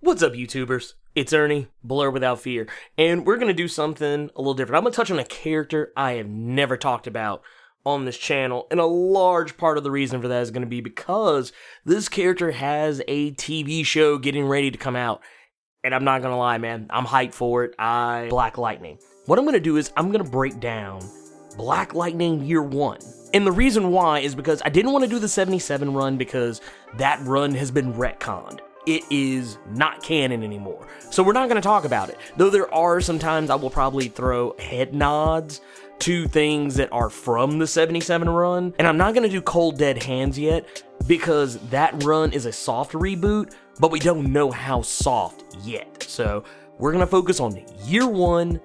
What's up, YouTubers? It's Ernie, Blerd Without Fear, and we're going to do something a little different. I'm going to touch on a character I have never talked about on this channel, and a large part of the reason for that is going to be because this character has a TV show getting ready to come out, and I'm not going to lie, man, I'm hyped for it. Black Lightning. What I'm going to do is I'm going to break down Black Lightning Year 1. And the reason why is because I didn't want to do the 77 run because that run has been retconned. It is not canon anymore. So we're not going to talk about it. Though there are some times I will probably throw head nods to things that are from the 77 run. And I'm not going to do Cold Dead Hands yet because that run is a soft reboot, but we don't know how soft yet. So we're going to focus on Year 1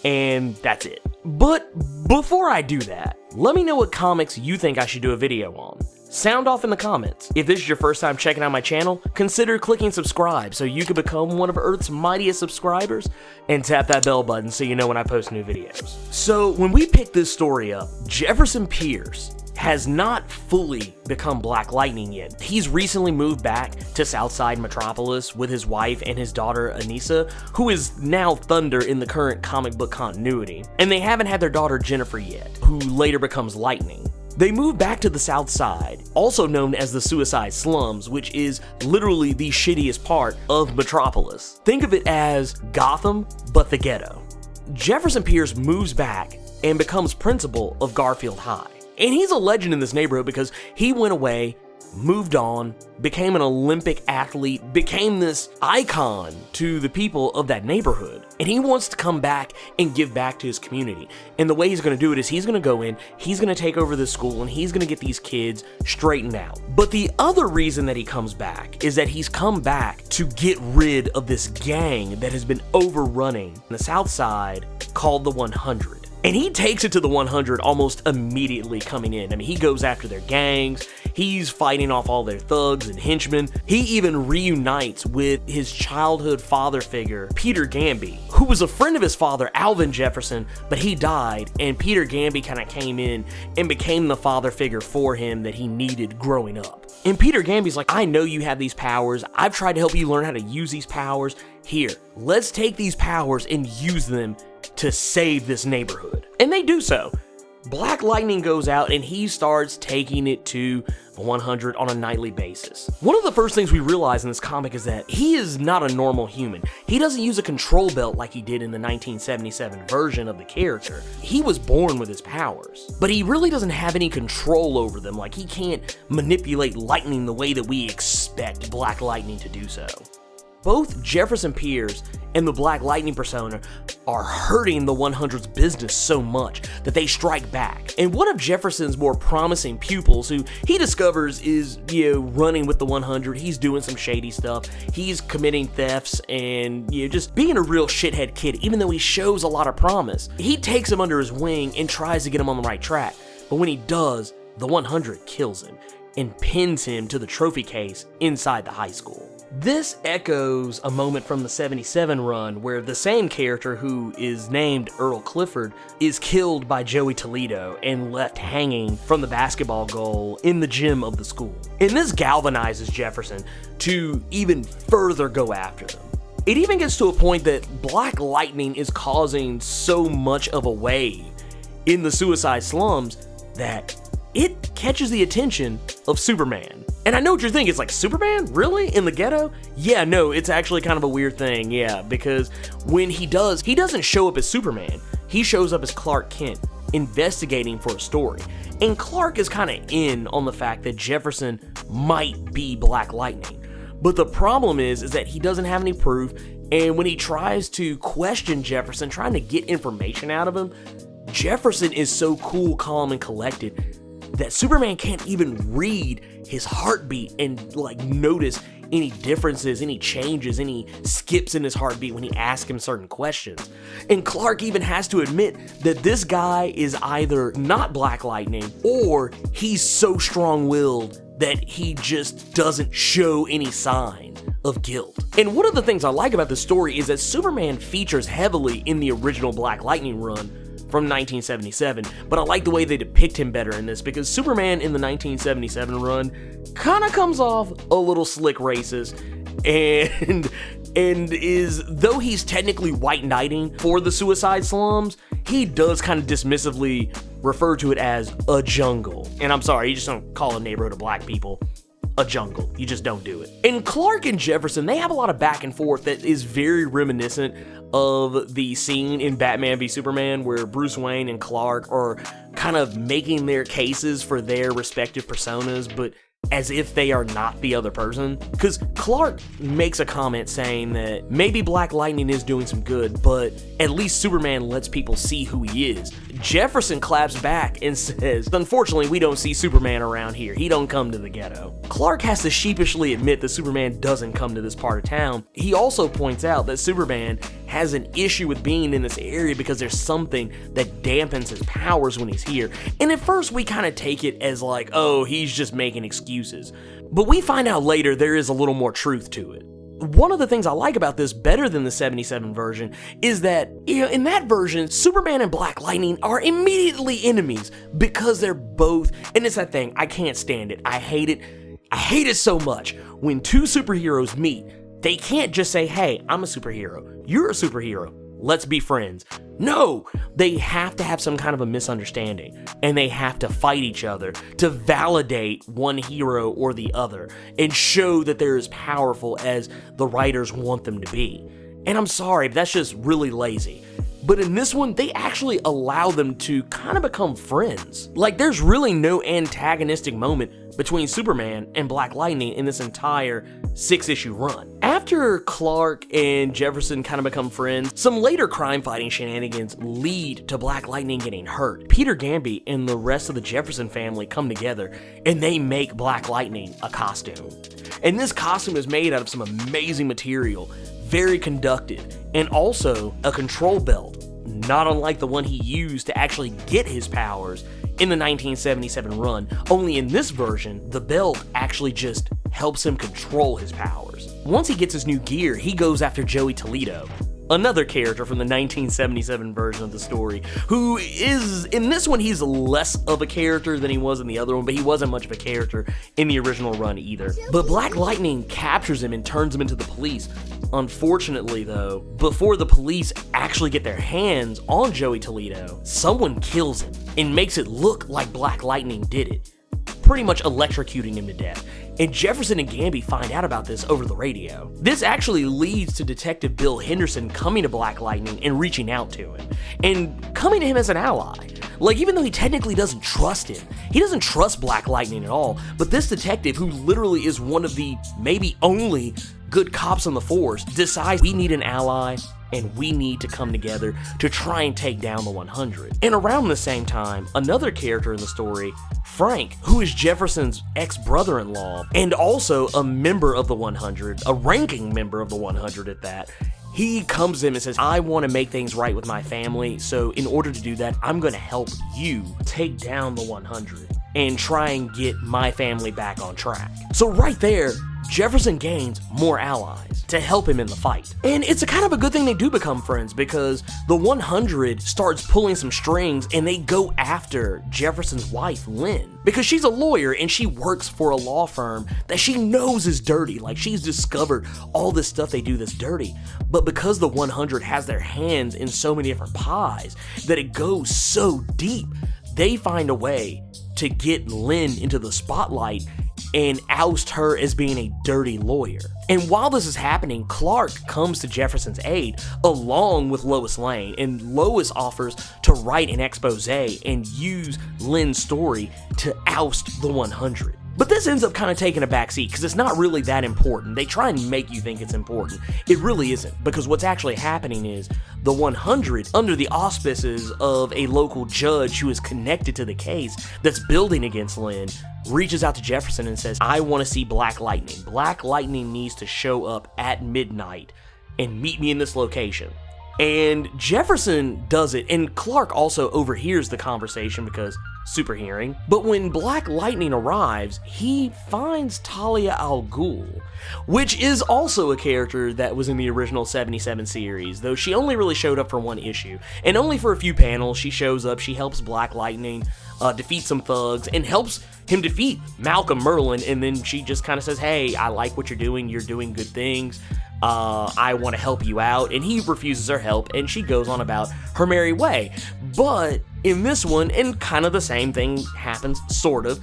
and that's it. But before I do that, let me know what comics you think I should do a video on. Sound off in the comments. If this is your first time checking out my channel, consider clicking subscribe so you can become one of Earth's mightiest subscribers and tap that bell button so you know when I post new videos. So when we pick this story up, Jefferson Pierce has not fully become Black Lightning yet. He's recently moved back to Southside Metropolis with his wife and his daughter Anissa, who is now Thunder in the current comic book continuity. And they haven't had their daughter Jennifer yet, who later becomes Lightning. They move back to the South Side, also known as the Suicide Slums, which is literally the shittiest part of Metropolis. Think of it as Gotham, but the ghetto. Jefferson Pierce moves back and becomes principal of Garfield High. And he's a legend in this neighborhood because he went away, moved on, became an Olympic athlete, became this icon to the people of that neighborhood. And he wants to come back and give back to his community. And the way he's going to do it is he's going to go in, he's going to take over the school, and he's going to get these kids straightened out. But the other reason that he comes back is that he's come back to get rid of this gang that has been overrunning the South Side called the 100. And he takes it to the 100 almost immediately coming in. I mean, he goes after their gangs, he's fighting off all their thugs and henchmen. He even reunites with his childhood father figure, Peter Gamby, who was a friend of his father, Alvin Jefferson, but he died, and Peter Gamby kind of came in and became the father figure for him that he needed growing up. And Peter Gamby's like, I know you have these powers, I've tried to help you learn how to use these powers. Here, let's take these powers and use them to save this neighborhood. And they do so. Black Lightning goes out and he starts taking it to 100 on a nightly basis. One of the first things we realize in this comic is that he is not a normal human. He doesn't use a control belt like he did in the 1977 version of the character. He was born with his powers, but he really doesn't have any control over them. Like, he can't manipulate lightning the way that we expect Black Lightning to do so. Both Jefferson Pierce and the Black Lightning persona are hurting the 100's business so much that they strike back. And one of Jefferson's more promising pupils, who he discovers is, running with the 100, he's doing some shady stuff, he's committing thefts and, just being a real shithead kid, even though he shows a lot of promise. He takes him under his wing and tries to get him on the right track, but when he does, the 100 kills him and pins him to the trophy case inside the high school. This echoes a moment from the 77 run where the same character, who is named Earl Clifford, is killed by Joey Toledo and left hanging from the basketball goal in the gym of the school. And this galvanizes Jefferson to even further go after them. It even gets to a point that Black Lightning is causing so much of a wave in the Suicide Slums that it catches the attention of Superman. And I know what you're thinking, it's like, Superman? Really? In the ghetto? Yeah, no, it's actually kind of a weird thing, yeah, because when he doesn't show up as Superman. He shows up as Clark Kent, investigating for a story. And Clark is kind of in on the fact that Jefferson might be Black Lightning. But the problem is that he doesn't have any proof, and when he tries to question Jefferson, trying to get information out of him, Jefferson is so cool, calm, and collected that Superman can't even read his heartbeat and notice any differences, any changes, any skips in his heartbeat when he asks him certain questions. And Clark even has to admit that this guy is either not Black Lightning or he's so strong-willed that he just doesn't show any sign of guilt. And one of the things I like about this story is that Superman features heavily in the original Black Lightning run from 1977, but I like the way they depict him better in this because Superman in the 1977 run kind of comes off a little slick racist and is, though he's technically white knighting for the suicide slums, he does kind of dismissively refer to it as a jungle. And I'm sorry, you just don't call a neighborhood of black people a jungle. You just don't do it. And Clark and Jefferson, they have a lot of back and forth that is very reminiscent of the scene in Batman v Superman where Bruce Wayne and Clark are kind of making their cases for their respective personas, but as if they are not the other person. Because Clark makes a comment saying that maybe Black Lightning is doing some good, but at least Superman lets people see who he is. Jefferson claps back and says, unfortunately, we don't see Superman around here. He don't come to the ghetto. Clark has to sheepishly admit that Superman doesn't come to this part of town. He also points out that Superman has an issue with being in this area because there's something that dampens his powers when he's here. And at first we kind of take it as like, oh, he's just making excuses. But we find out later there is a little more truth to it. One of the things I like about this better than the 77 version is that, in that version, Superman and Black Lightning are immediately enemies because they're both, and it's that thing, I can't stand it. I hate it so much. When two superheroes meet, they can't just say, hey, I'm a superhero, you're a superhero, let's be friends. No, they have to have some kind of a misunderstanding, and they have to fight each other to validate one hero or the other and show that they're as powerful as the writers want them to be. And I'm sorry, but that's just really lazy. But in this one, they actually allow them to kind of become friends. Like, there's really no antagonistic moment between Superman and Black Lightning in this entire 6-issue run. After Clark and Jefferson kind of become friends, some later crime-fighting shenanigans lead to Black Lightning getting hurt. Peter Gamby and the rest of the Jefferson family come together, and they make Black Lightning a costume. And this costume is made out of some amazing material, very conductive, and also a control belt, not unlike the one he used to actually get his powers in the 1977 run, only in this version, the belt actually just helps him control his powers. Once he gets his new gear, he goes after Joey Toledo, another character from the 1977 version of the story, who is, in this one, he's less of a character than he was in the other one, but he wasn't much of a character in the original run either. But Black Lightning captures him and turns him into the police. Unfortunately, though, before the police actually get their hands on Joey Toledo, someone kills him and makes it look like Black Lightning did it, pretty much electrocuting him to death. And Jefferson and Gamby find out about this over the radio. This actually leads to Detective Bill Henderson coming to Black Lightning and reaching out to him, and coming to him as an ally. Like, even though he technically doesn't trust him, he doesn't trust Black Lightning at all, but this detective, who literally is one of the maybe only good cops on the force, decides we need an ally and we need to come together to try and take down the 100. And around the same time, another character in the story, Frank, who is Jefferson's ex-brother-in-law and also a member of the 100, a ranking member of the 100 at that, he comes to him and says, I want to make things right with my family, so in order to do that, I'm going to help you take down the 100 and try and get my family back on track. So right there, Jefferson gains more allies to help him in the fight. And it's a kind of a good thing they do become friends, because the 100 starts pulling some strings and they go after Jefferson's wife, Lynn, because she's a lawyer and she works for a law firm that she knows is dirty. Like, she's discovered all this stuff they do that's dirty. But because the 100 has their hands in so many different pies that it goes so deep, they find a way to get Lynn into the spotlight and oust her as being a dirty lawyer. And while this is happening, Clark comes to Jefferson's aid along with Lois Lane, and Lois offers to write an expose and use Lynn's story to oust the 100. But this ends up kind of taking a backseat because it's not really that important. They try and make you think it's important. It really isn't, because what's actually happening is the 100, under the auspices of a local judge who is connected to the case that's building against Lynn, reaches out to Jefferson and says, I want to see Black Lightning. Black Lightning needs to show up at midnight and meet me in this location. And Jefferson does it, and Clark also overhears the conversation because super hearing. But when Black Lightning arrives, he finds Talia al Ghul, which is also a character that was in the original 77 series, though she only really showed up for one issue, and only for a few panels. She shows up, she helps Black Lightning defeat some thugs, and helps him defeat Malcolm Merlin. And then she just kind of says, hey, I like what you're doing good things, I want to help you out. And he refuses her help, and she goes on about her merry way. But in this one, and kind of the same thing happens, sort of,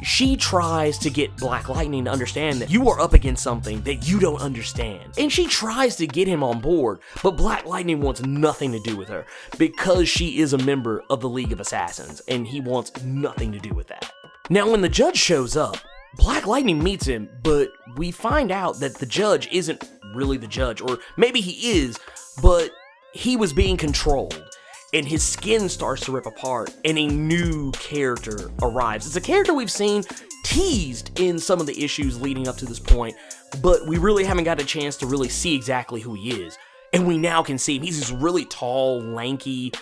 she tries to get Black Lightning to understand that you are up against something that you don't understand. And she tries to get him on board, but Black Lightning wants nothing to do with her because she is a member of the League of Assassins, and he wants nothing to do with that. Now, when the judge shows up, Black Lightning meets him, but we find out that the judge isn't really the judge, or maybe he is, but he was being controlled. And his skin starts to rip apart, and a new character arrives. It's a character we've seen teased in some of the issues leading up to this point, but we really haven't got a chance to really see exactly who he is. And we now can see him. He's this really tall, lanky,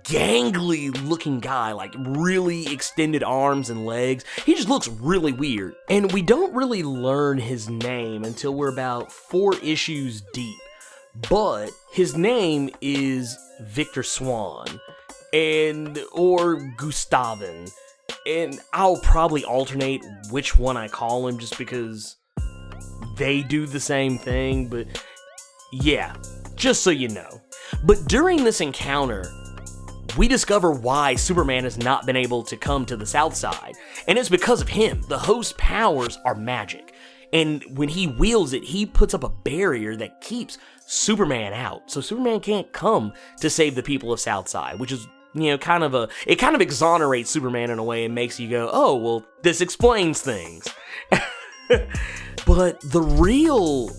gangly looking guy, like really extended arms and legs. He just looks really weird. And we don't really learn his name until we're about 4 issues deep. But his name is Victor Swan, or Gustavin, and I'll probably alternate which one I call him just because they do the same thing, but yeah, just so you know. But during this encounter, we discover why Superman has not been able to come to the South Side, and it's because of him. The host's powers are magic, and when he wields it, he puts up a barrier that keeps Superman out, so Superman can't come to save the people of Southside, which is, it kind of exonerates Superman in a way and makes you go, oh, well, this explains things. But the real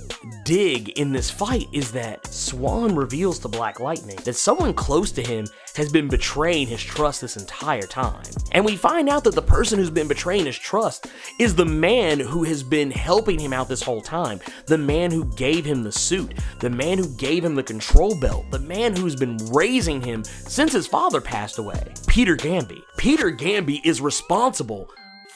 dig in this fight is that Swan reveals to Black Lightning that someone close to him has been betraying his trust this entire time. And we find out that the person who's been betraying his trust is the man who has been helping him out this whole time, the man who gave him the suit, the man who gave him the control belt, the man who's been raising him since his father passed away, Peter Gamby. Peter Gamby is responsible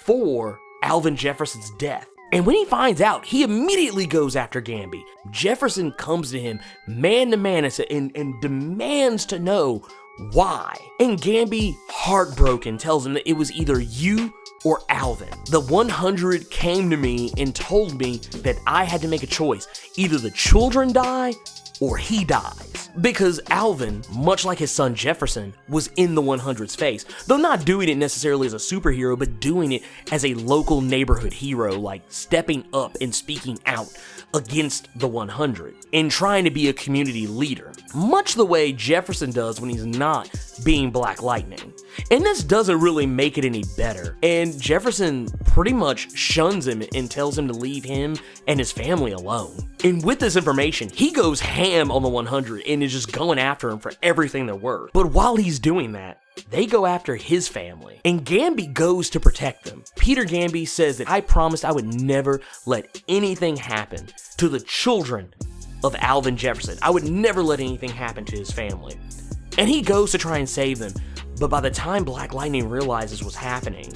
for Alvin Jefferson's death. And when he finds out, he immediately goes after Gamby. Jefferson comes to him man to man and demands to know why. And Gamby, heartbroken, tells him that it was either you or Alvin. The 100 came to me and told me that I had to make a choice. Either the children die or he dies. Because Alvin, much like his son Jefferson, was in the 100's face, though not doing it necessarily as a superhero, but doing it as a local neighborhood hero, like stepping up and speaking out against the 100 and trying to be a community leader, much the way Jefferson does when he's not being Black Lightning. And this doesn't really make it any better, and Jefferson pretty much shuns him and tells him to leave him and his family alone. And with this information, he goes ham on the 100 and is just going after him for everything they're worth. But while he's doing that, they go after his family, and Gamby goes to protect them. Peter Gamby says that I promised I would never let anything happen to the children of Alvin Jefferson. I would never let anything happen to his family. And he goes to try and save them, but by the time Black Lightning realizes what's happening,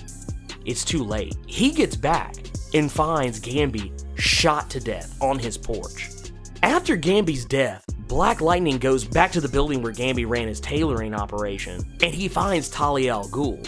it's too late. He gets back and finds Gamby shot to death on his porch. After Gamby's death, Black Lightning goes back to the building where Gamby ran his tailoring operation, and he finds Talia al Ghul.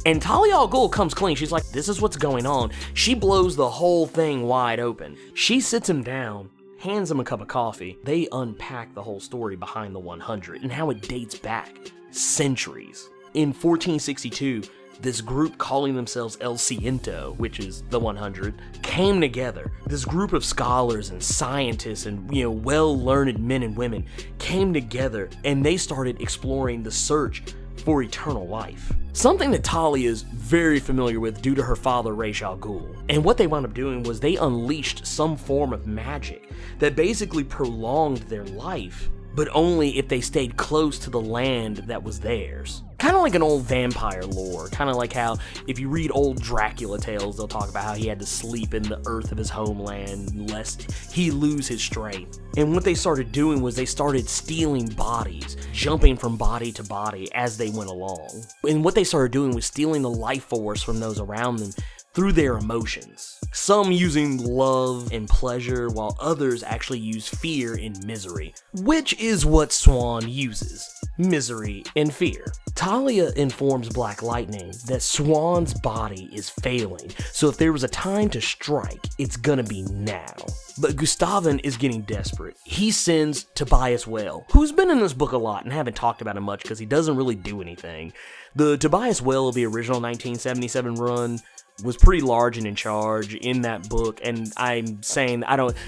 And Talia al Ghul comes clean. She's like, this is what's going on. She blows the whole thing wide open. She sits him down, hands him a cup of coffee. They unpack the whole story behind the 100 and how it dates back centuries. In 1462, this group calling themselves El Ciento, which is the 100, came together. This group of scholars and scientists and, well-learned men and women came together, and they started exploring the search for eternal life. Something that Talia is very familiar with due to her father, Ra's al Ghul. And what they wound up doing was they unleashed some form of magic that basically prolonged their life, but only if they stayed close to the land that was theirs. Kind of like an old vampire lore, kind of like how if you read old Dracula tales, they'll talk about how he had to sleep in the earth of his homeland lest he lose his strength. And what they started doing was they started stealing bodies, jumping from body to body as they went along. And what they started doing was stealing the life force from those around them through their emotions. Some using love and pleasure, while others actually use fear and misery, which is what Swan uses. Misery and fear. Talia informs Black Lightning that Swan's body is failing, so if there was a time to strike, it's gonna be now. But Gustavin is getting desperate. He sends Tobias Whale, who's been in this book a lot and haven't talked about him much because he doesn't really do anything. The Tobias Whale of the original 1977 run was pretty large and in charge in that book, and I'm saying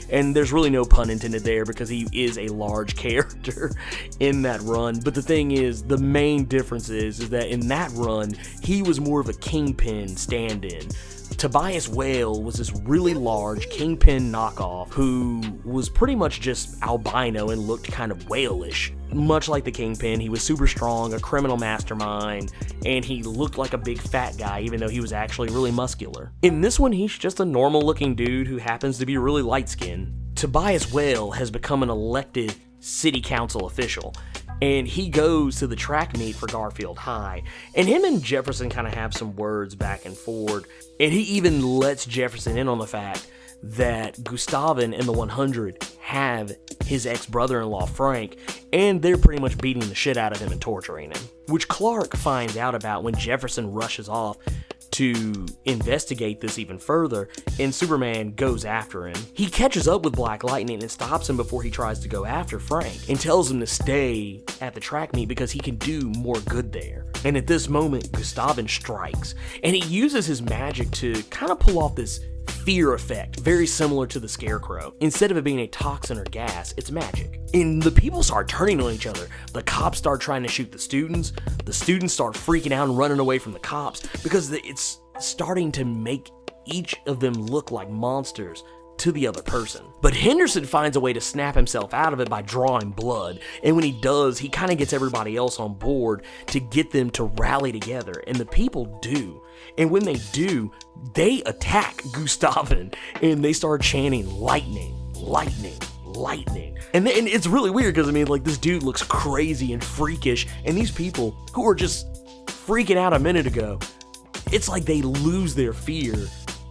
and there's really no pun intended there because he is a large character in that run. But the thing is, the main difference is that in that run, he was more of a Kingpin stand-in. Tobias Whale was this really large Kingpin knockoff who was pretty much just albino and looked kind of whale-ish. Much like the Kingpin, he was super strong, a criminal mastermind, and he looked like a big fat guy even though he was actually really muscular. In this one, he's just a normal-looking dude who happens to be really light-skinned. Tobias Whale has become an elected city council official, and he goes to the track meet for Garfield High, and him and Jefferson kind of have some words back and forward, and he even lets Jefferson in on the fact that Gustavin and the 100 have his ex-brother-in-law Frank, and they're pretty much beating the shit out of him and torturing him, which Clark finds out about when Jefferson rushes off to investigate this even further, and Superman goes after him. He catches up with Black Lightning and stops him before he tries to go after Frank, and tells him to stay at the track meet because he can do more good there. And at this moment, Gustavin strikes, and he uses his magic to kind of pull off this fear effect, very similar to the Scarecrow. Instead of it being a toxin or gas, it's magic. And the people start turning on each other. The cops start trying to shoot the students start freaking out and running away from the cops because it's starting to make each of them look like monsters to the other person. But Henderson finds a way to snap himself out of it by drawing blood, and when he does, he kind of gets everybody else on board to get them to rally together, and the people do. And when they do, they attack Gustavin, and they start chanting lightning, lightning, lightning. And it's really weird because, I mean, like, this dude looks crazy and freakish, and these people who were just freaking out a minute ago, it's like they lose their fear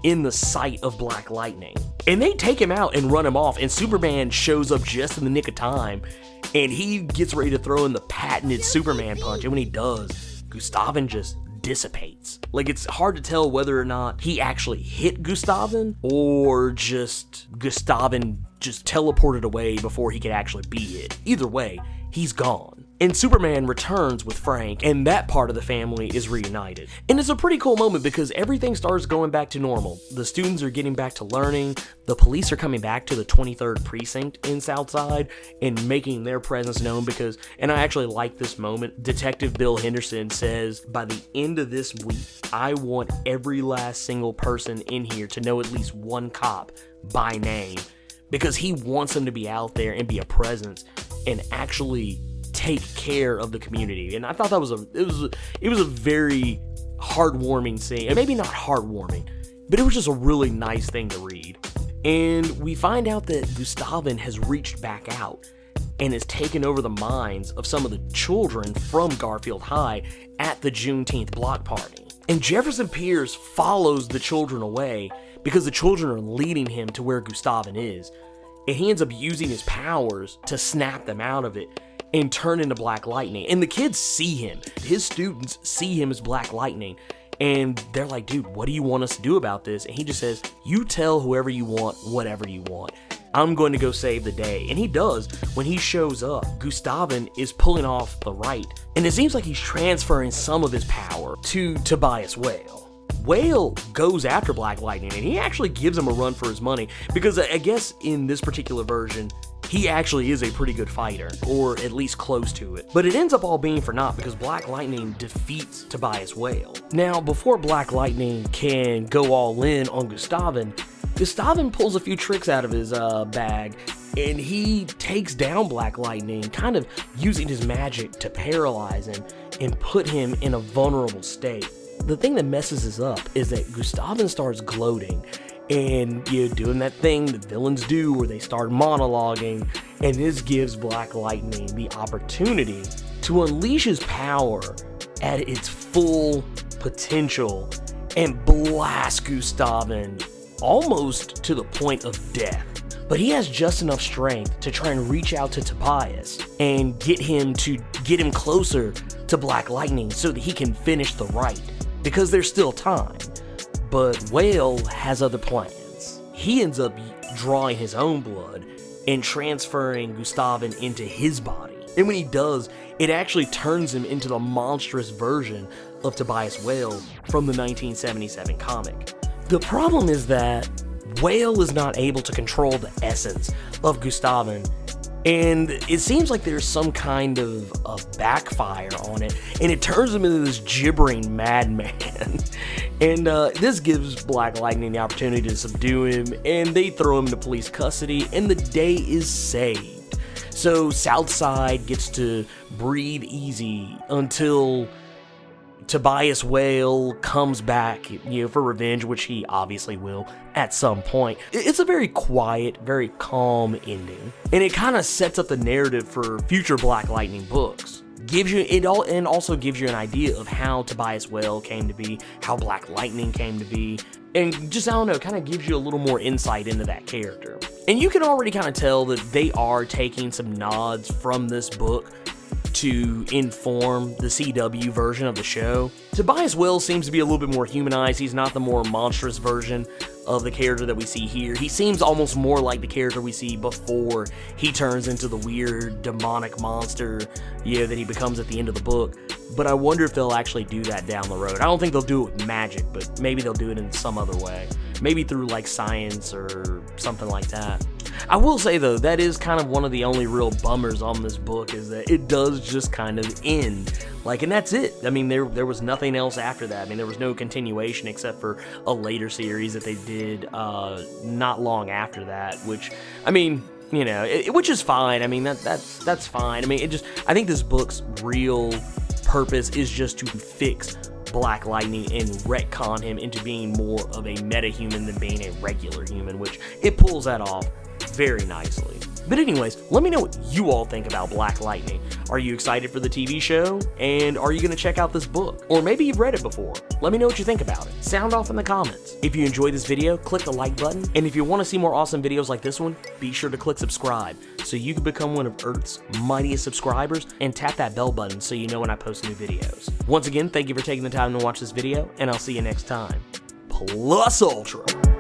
in the sight of Black Lightning. And they take him out and run him off, and Superman shows up just in the nick of time, and he gets ready to throw in the patented Superman punch, and when he does, Gustavin just dissipates. Like, it's hard to tell whether or not he actually hit Gustavin, or just Gustavin just teleported away before he could actually be hit. Either way, he's gone. And Superman returns with Frank, and that part of the family is reunited. And it's a pretty cool moment because everything starts going back to normal. The students are getting back to learning, the police are coming back to the 23rd precinct in Southside and making their presence known because, and I actually like this moment, Detective Bill Henderson says, by the end of this week, I want every last single person in here to know at least one cop by name, because he wants them to be out there and be a presence and actually take care of the community. And I thought that was it was a very heartwarming scene. And maybe not heartwarming, but it was just a really nice thing to read. And we find out that Gustavin has reached back out and has taken over the minds of some of the children from Garfield High at the Juneteenth block party. And Jefferson Pierce follows the children away because the children are leading him to where Gustavin is. And he ends up using his powers to snap them out of it and turn into Black Lightning. And the kids see him. His students see him as Black Lightning. And they're like, dude, what do you want us to do about this? And he just says, you tell whoever you want, whatever you want. I'm going to go save the day. And he does. When he shows up, Gustavin is pulling off the right. And it seems like he's transferring some of his power to Tobias Whale. Whale goes after Black Lightning, and he actually gives him a run for his money, because I guess in this particular version, he actually is a pretty good fighter, or at least close to it. But it ends up all being for naught because Black Lightning defeats Tobias Whale. Now, before Black Lightning can go all in on Gustavin pulls a few tricks out of his bag, and he takes down Black Lightning, kind of using his magic to paralyze him and put him in a vulnerable state. The thing that messes us up is that Gustavin starts gloating and, you know, doing that thing that villains do where they start monologuing, and this gives Black Lightning the opportunity to unleash his power at its full potential and blast Gustavin almost to the point of death. but he has just enough strength to try and reach out to Tobias and get him closer to Black Lightning so that he can finish the rite, because there's still time. But Whale has other plans. He ends up drawing his own blood and transferring Gustavin into his body. And when he does, it actually turns him into the monstrous version of Tobias Whale from the 1977 comic. The problem is that Whale is not able to control the essence of Gustavin, and it seems like there's some kind of backfire on it, and it turns him into this gibbering madman. And this gives Black Lightning the opportunity to subdue him, and they throw him into police custody, and the day is saved. So Southside gets to breathe easy until Tobias Whale comes back, for revenge, which he obviously will at some point. It's a very quiet, very calm ending, and it kind of sets up the narrative for future Black Lightning books. And also gives you an idea of how Tobias Whale came to be, how Black Lightning came to be, and just, I don't know, kind of gives you a little more insight into that character. And you can already kind of tell that they are taking some nods from this book to inform the CW version of the show. Tobias Whale seems to be a little bit more humanized. He's not the more monstrous version of the character that we see here. He seems almost more like the character we see before he turns into the weird demonic monster, that he becomes at the end of the book. But I wonder if they'll actually do that down the road. I don't think they'll do it with magic, but maybe they'll do it in some other way. Maybe through like science or something like that. I will say though, that is kind of one of the only real bummers on this book, is that it does just kind of end. And that's it. I mean, there was nothing else after that. I mean, there was no continuation except for a later series that they did not long after that, which, I mean, which is fine. I mean, that's fine. I mean, I think this book's real purpose is just to fix Black Lightning and retcon him into being more of a meta-human than being a regular human, which it pulls that off very nicely. But anyways, let me know what you all think about Black Lightning. Are you excited for the TV show? And are you going to check out this book? Or maybe you've read it before. Let me know what you think about it. Sound off in the comments. If you enjoyed this video, click the like button. And if you want to see more awesome videos like this one, be sure to click subscribe so you can become one of Earth's mightiest subscribers, and tap that bell button so you know when I post new videos. Once again, thank you for taking the time to watch this video, and I'll see you next time. Plus Ultra.